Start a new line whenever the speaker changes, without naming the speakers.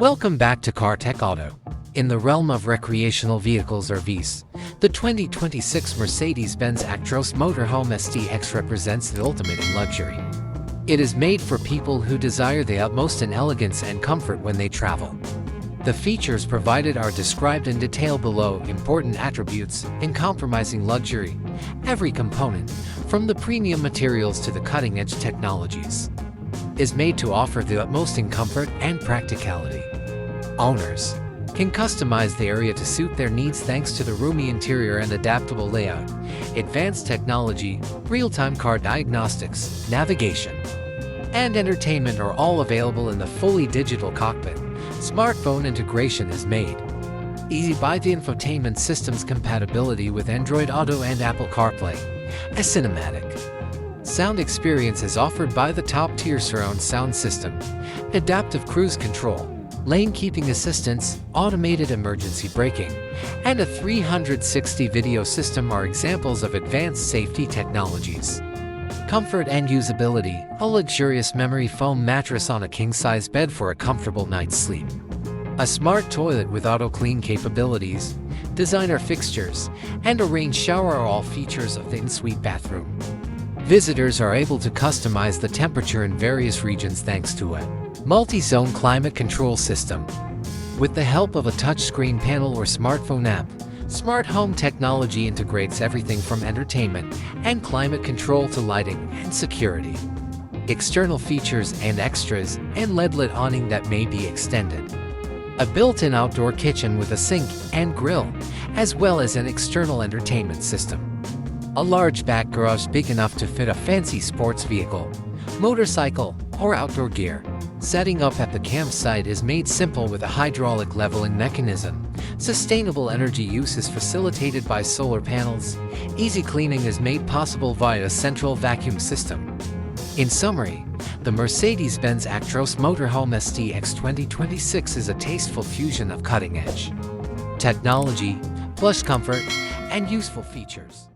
Welcome back to Car Tech Auto. In the realm of recreational vehicles or Vs, the 2026 Mercedes-Benz Actros Motorhome STX represents the ultimate in luxury. It is made for people who desire the utmost in elegance and comfort when they travel. The features provided are described in detail below. Important attributes: uncompromising luxury. Every component, from the premium materials to the cutting-edge technologies, is made to offer the utmost in comfort and practicality. Owners can customize the area to suit their needs thanks to the roomy interior and adaptable layout. Advanced technology, real-time car diagnostics, navigation, and entertainment are all available in the fully digital cockpit. Smartphone integration is made easy by the infotainment system's compatibility with Android Auto and Apple CarPlay. A cinematic sound experience is offered by the top-tier surround sound system, adaptive cruise control, lane keeping assistance, automated emergency braking, and a 360 video system are examples of advanced safety technologies. Comfort and usability: a luxurious memory foam mattress on a king-size bed for a comfortable night's sleep. A smart toilet with auto-clean capabilities, designer fixtures, and a rain shower are all features of the in-suite bathroom. Visitors are able to customize the temperature in various regions thanks to a multi-zone climate control system. With the help of a touchscreen panel or smartphone app, smart home technology integrates everything from entertainment and climate control to lighting and security. External features and extras: and LED-lit awning that may be extended, a built-in outdoor kitchen with a sink and grill, as well as an external entertainment system. A large back garage big enough to fit a fancy sports vehicle, motorcycle, or outdoor gear. Setting up at the campsite is made simple with a hydraulic leveling mechanism. Sustainable energy use is facilitated by solar panels. Easy cleaning is made possible via a central vacuum system. In summary, the Mercedes-Benz Actros Motorhome STX 2026 is a tasteful fusion of cutting-edge technology, plush comfort, and useful features.